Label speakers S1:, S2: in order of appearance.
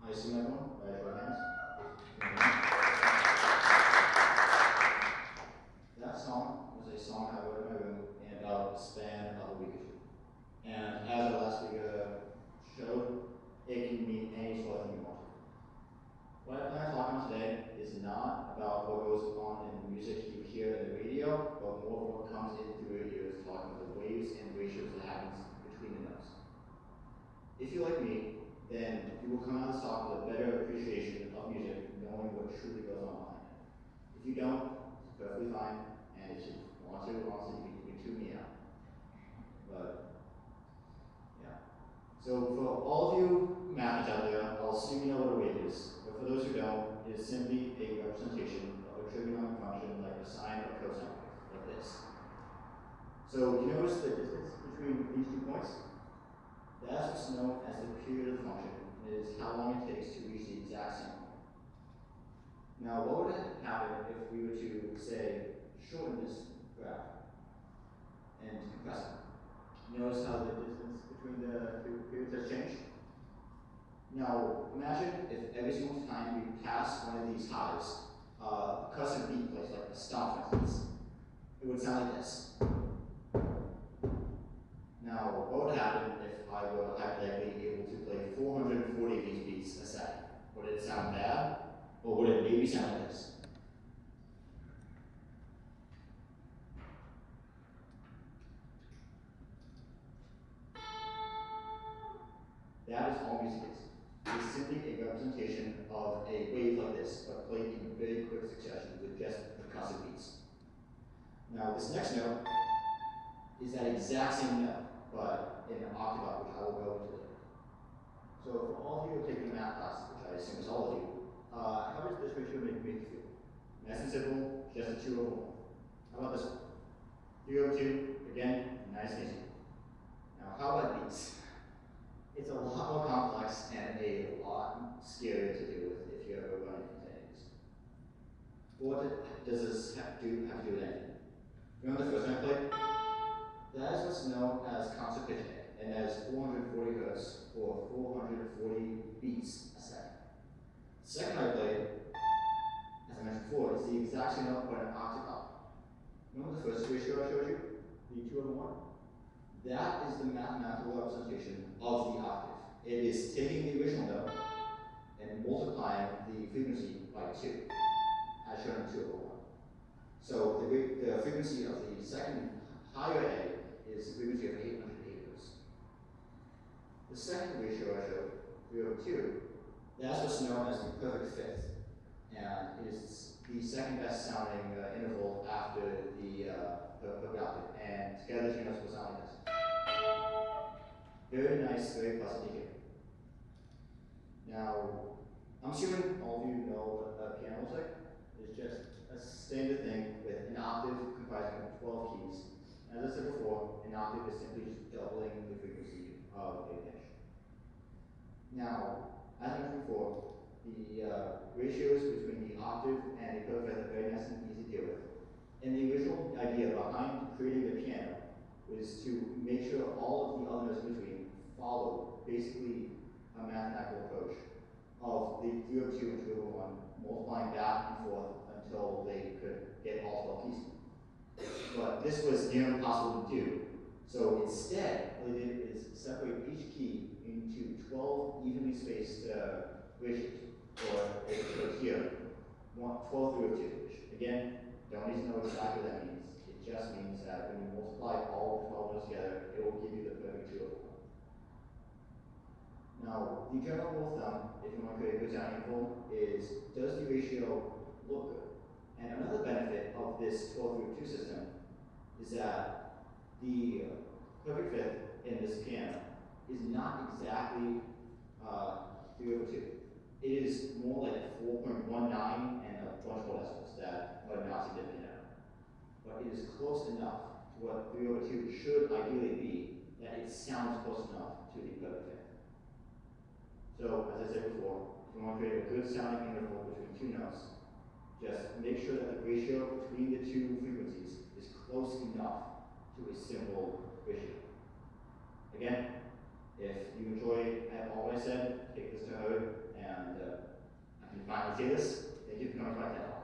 S1: I assume everyone, raise your hands. That song was a song I wrote in my room in about a span of a week or two. And as our last speaker showed, it can mean any sort of thing you want to. What I plan on talking about today is not about what goes on in the music you hear in the radio, but more of what comes in through your ears, talking about the waves and ratios that happens between the notes. If you're like me, then you will come out of this talk with a better appreciation of music, knowing what truly goes on behind it. If you don't, it's perfectly fine, and if you want to, honestly, you can tune me out. But, yeah. So for all of you maths out there, I'll assume you know what a wave is. But for those who don't, it is simply a representation of a trigonometric function like a sine or cosine wave, like this. So you notice the distance between these 2 points? That's what's known as the period of the function, and it is how long it takes to reach the exact same point. Now, what would happen if we were to, say, shorten this graph and compress it? Notice how the distance between the two periods has changed? Now, imagine if every single time we pass one of these highs, a custom beat place, like a stomp, for instance, it would sound like this. Now, what would happen if I were hypothetically able to play 440 of these beats a second? Would it sound bad, or would it maybe sound like this? That is all music is. It is simply a representation of a wave like this, but played in very quick succession with just percussive beats. Now, this next note is that exact same note, but in an octave up, which I will go into later. So for all of you who are taking a math class, which I assume is all of you, how does this ratio make you feel? Nice and simple, just a 2 over 1. How about this one? 3 over 2, again, nice and easy. Now, how about these? It's a lot more complex and a lot scarier to deal with if you ever run into any of these. What does this have to do with anything? Remember the first time I played? That is what's known as concert pitching, and that is 440 hertz or 440 beats a second. The second I played, as I mentioned before, is the exact same note but an octave up. Remember the first ratio I showed you? The 2 over 1? That is the mathematical representation of the octave. It is taking the original note and multiplying the frequency by 2, as shown in 2 over 1. So the frequency of the second higher A is the frequency of 808 hertz. The second ratio I showed, 3 over 2, that's what's known as the perfect fifth. And it is the second best sounding interval after the perfect octave. And together, the two notes will sound like this. Very nice, very pleasant to hear. Now, I'm assuming all of you know what a piano looks like. It's just a standard thing with an octave comprising of 12 keys. As I said before, an octave is simply just doubling the frequency of a pitch. Now, as I mentioned before, the ratios between the octave and the perfect are very nice and easy to deal with. And the original idea behind creating the piano was to make sure all of the other notes in between follow basically a mathematical approach of the 3 over 2 and 2 over 1, multiplying back and forth until they could get all 12 keys. But this was near impossible to do. So instead, what they did is separate each key into 12 evenly spaced ratios, or if you go here, 12 3 over 2, which again, don't need to know exactly what that means. It just means that when you multiply all the 12 notes together, it will give you the perfect 2 over 1. Now, the general rule of thumb, if you want to create a good sounding interval, is does the ratio look good? And another benefit of this 12 3 over 2 system is that the perfect fifth in this piano is not exactly 3 over 2. It is more like 4.19 and a bunch more decimals that are not significant error. But it is close enough to what 3 over 2 should ideally be that it sounds close enough to the perfect fifth. So, as I said before, if you want to create a good sounding interval between 2 notes, just make sure that the ratio between the 2 frequencies is close enough to a simple ratio. Again, if you enjoyed all I said, take this to heart And I can finally say this. Thank you for coming to my TED Talk.